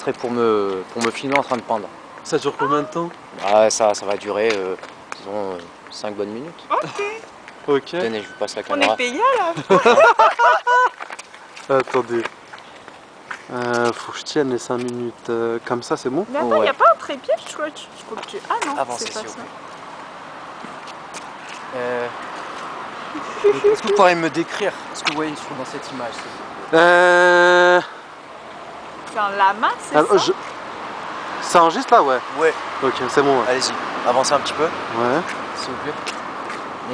serait pour me filmer en train de peindre. Ça dure combien de temps? Ah, ça va durer, disons, 5 bonnes minutes. Ok. Tenez, je vous passe la On caméra. est payé là. Attendez. Faut que je tienne les 5 minutes. Comme ça, c'est bon? Mais attends, Ouais. y a pas un trépied, je crois que tu... Ah non, Avancez, c'est pas s'il vous ça. plaît. Est-ce que vous pourriez me décrire ce que vous voyez dans cette image? C'est un lama, c'est Ah, ça? Ça enregistre là, ouais? Ouais. Ok, c'est bon. Ouais. Allez-y, avancez un petit peu, Ouais. s'il vous plaît.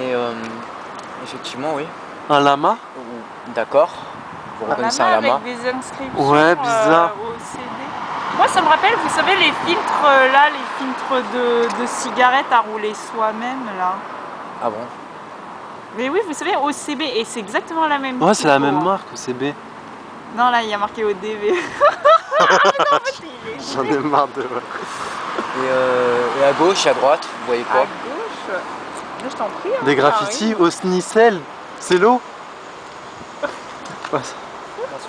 Et effectivement, oui. Un lama? D'accord. Vous reconnaissez un lama? avec des inscriptions Ouais, bizarre. au CD. Moi, ça me rappelle, vous savez, les filtres là, les filtres de cigarettes à rouler soi-même là. Ah bon? Mais oui, vous savez, OCB, et c'est exactement la même. Ouais, c'est la typo, même hein. marque, OCB. Non, là, il y a marqué ODV. J'en ai marre de... Et à gauche et à droite, vous voyez À quoi? gauche. Là, je t'en prie. hein, Des ça graffitis, arrive. Osnicel, c'est l'eau. Ouais. Parce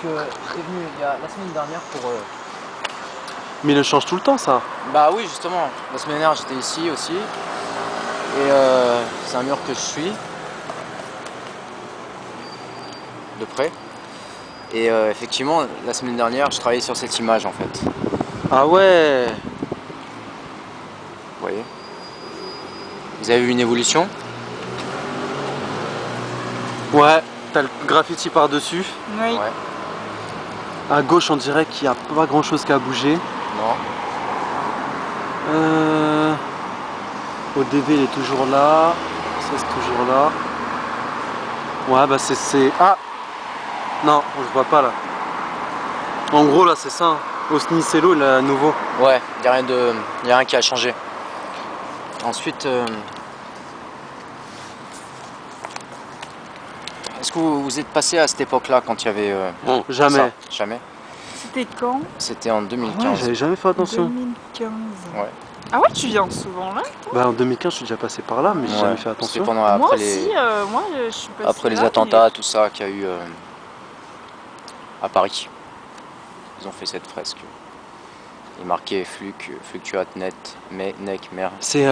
que j'étais venu la semaine dernière pour... Mais il le change tout le temps, ça. Bah oui, justement. La semaine dernière, j'étais ici aussi. Et c'est un mur que je suis. De près. Et effectivement, la semaine dernière, je travaillais sur cette image en fait. Ah ouais. Vous voyez? Vous avez vu une évolution? Ouais, t'as le graffiti par-dessus. Oui. Ouais. À gauche, on dirait qu'il n'y a pas grand-chose qui a bougé. Non. ODV, il est toujours là. Ça, c'est toujours là. Ouais, bah c'est... Ah! Non, je vois pas là. En gros, là, c'est ça. Hein. Osnicello, le nouveau. Ouais, il n'y a rien qui a changé. Ensuite, est-ce que vous êtes passé à cette époque-là quand il y avait... Jamais. ça? Jamais. C'était quand? C'était en Ouais, 2015. j'avais jamais fait attention. 2015. Ouais. Ah ouais, tu viens souvent là? Bah en 2015, je suis déjà passé par là, mais j'ai jamais fait C'était attention. pendant Moi après aussi, moi je suis passée après les là, attentats, mais- tout ça qu'il y a eu à Paris. Ils ont fait cette fresque. Il est marqué fluctuate net, mais nec mer. C'est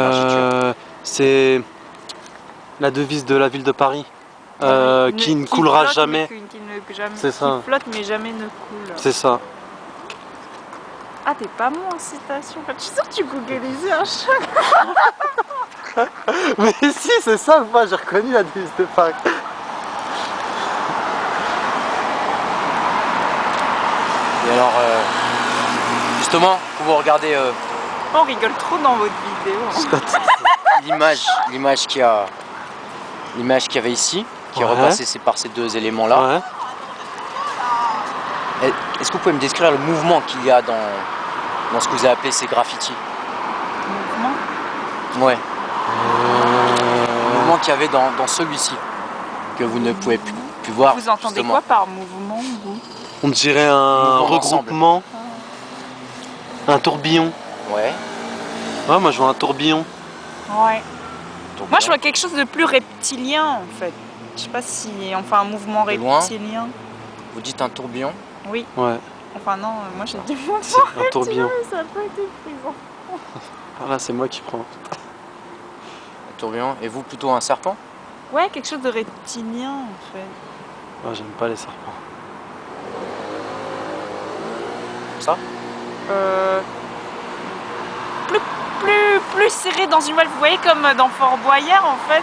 la devise de la ville de Paris, qui ne coulera flotte, jamais. mais qui ne jamais. C'est ça. Qui flotte mais jamais ne coule. C'est ça. Ah, t'es pas bon en citation. Je suis sûre que tu googlisais un chat. Mais si, c'est ça, moi j'ai reconnu la devise de Paris. Et alors, justement, quand vous regardez On rigole trop dans votre vidéo. hein. l'image qu'il y avait ici, qui est Ouais. repassée par ces deux éléments-là, Ouais. est-ce que vous pouvez me décrire le mouvement qu'il y a dans ce que vous avez appelé ces graffitis? Mouvement. Ouais. Le mouvement qu'il y avait dans celui-ci, que vous ne pouvez plus voir. Vous entendez justement. quoi par mouvement, vous? On dirait un Mouvement regroupement, un tourbillon. Ouais. Ouais, moi je vois un tourbillon. Ouais. Donc, Moi, je vois quelque chose de plus reptilien en fait. Je sais pas si. Enfin, un mouvement De loin. reptilien. vous dites un tourbillon. Oui. Ouais, Enfin, non, moi j'ai dit un tourbillon. ça a pas été présent. Ah là, c'est moi qui prends. Un tourbillon. Et vous, plutôt un serpent? Ouais, quelque chose de reptilien en fait. Ah, j'aime pas les serpents. Ça? Plus serré dans une moelle, vous voyez comme dans Fort Boyard en fait.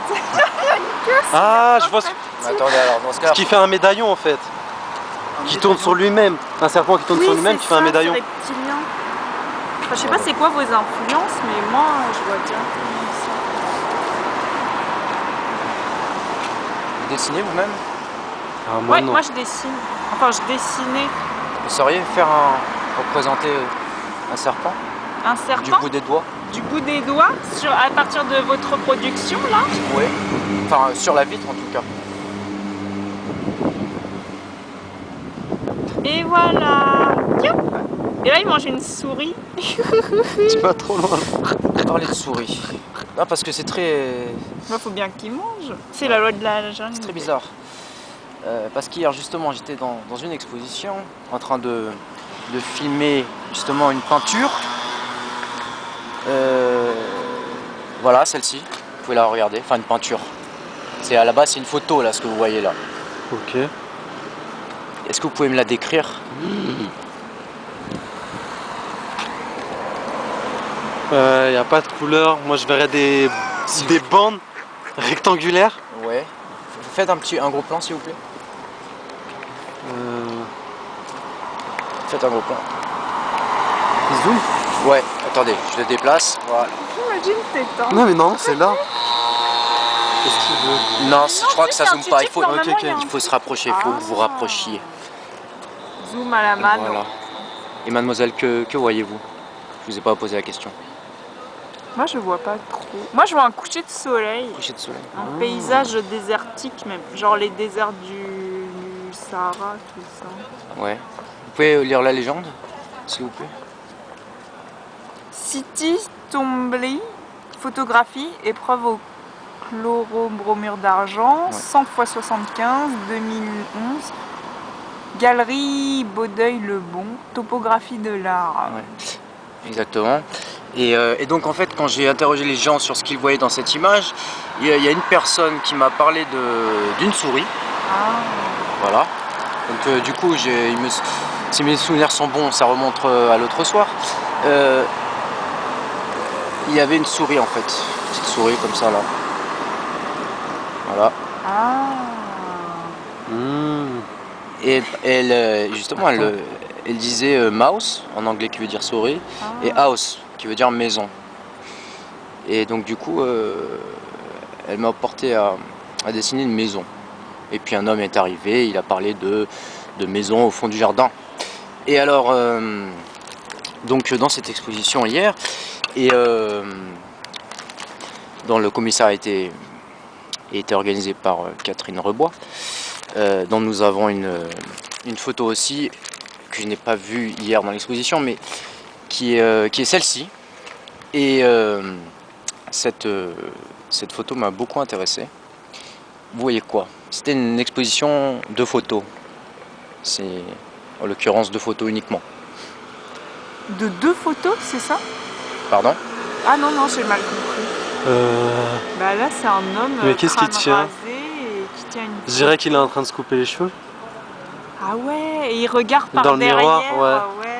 Ah, je vois ce Attendez, alors dans ce cas, qui fait un médaillon en fait. Qui tourne sur lui-même. Un serpent qui tourne sur lui-même, qui fait un médaillon. C'est reptilien. Enfin, je sais pas c'est quoi vos influences, mais moi je vois directement ça. vous dessinez vous-même? Ah, moi Ouais, non. moi je dessine. Enfin, je dessinais Vous sauriez représenter un serpent un du serpent bout des doigts? du bout des doigts à partir de votre reproduction là. Oui. Enfin, sur la vitre en tout cas. Et voilà. Youp. Et là, il mange une souris. Tu vas trop loin. Parler de souris. Non, parce que c'est très Bah, faut bien qu'il mange. C'est la loi de la jungle. C'est très bizarre. Parce qu'hier justement j'étais dans une exposition en train de de filmer justement une peinture. Voilà, celle-ci, vous pouvez la regarder, enfin une peinture. C'est à la base c'est une photo là, ce que vous voyez là. Ok. Est-ce que vous pouvez me la décrire? Il n'y a pas de couleur. Moi je verrais des bandes rectangulaires. Ouais. Faites un gros plan s'il vous plaît. Faites un gros plan. Zoom. Ouais, attendez, je le déplace. Voilà. J'imagine tes temps. Non mais non, c'est là. Qu'est-ce qu'il veut? Non, je crois que ça zoome pas. Il faut, il se rapprocher, il faut que vous rapprochiez. Zoom à la mano. Voilà. Et mademoiselle, que voyez-vous? Je vous ai pas posé la question. Moi je vois pas trop. Moi je vois un coucher de soleil. Coucher de soleil. Un paysage désertique même. Genre les déserts du Sahara, tout ça. Ouais. Vous pouvez lire la légende, s'il vous plaît? City Tombly, photographie, épreuve au chlorobromure d'argent, Ouais. 100 x 75, 2011. Galerie Baudeuil-le-Bon, topographie de l'art. Ouais. Exactement. Et donc en fait quand j'ai interrogé les gens sur ce qu'ils voyaient dans cette image, il y a une personne qui m'a parlé d'une souris. Ah. Voilà. Donc du coup, si mes souvenirs sont bons, ça remonte à l'autre soir. Il y avait une souris en fait, une petite souris comme ça là. Voilà. Ah. Et elle, justement, elle disait mouse en anglais qui veut dire souris et house qui veut dire maison. Et donc du coup, elle m'a porté à dessiner une maison. Et puis un homme est arrivé, il a parlé de maison au fond du jardin. Et alors, donc dans cette exposition hier, et dans le commissariat a été organisé par Catherine Rebois, dont nous avons une photo aussi que je n'ai pas vue hier dans l'exposition, mais qui est celle-ci. Et cette photo m'a beaucoup intéressé. Vous voyez quoi? C'était une exposition de photos. C'est en l'occurrence 2 photos uniquement. De 2 photos, c'est ça? Pardon? Ah non, non, j'ai mal compris. Bah là, c'est un homme Mais qu'est-ce qu'il crâne tient? rasé et qui tient une... Je dirais qu'il est en train de se couper les cheveux. Ah ouais, et il regarde par Dans le derrière. miroir, ouais.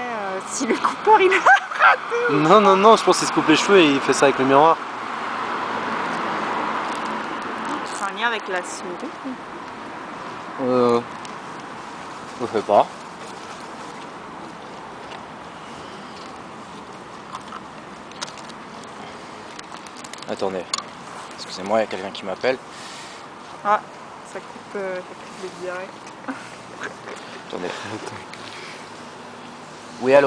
Si le coupeur, il a... Non, non, non, je pense qu'il se coupe les cheveux et il fait ça avec le miroir. C'est un lien avec la souris. Je sais pas. Attendez. Excusez-moi, il y a quelqu'un qui m'appelle. Ah, ça coupe le direct. Attendez. Oui, allô?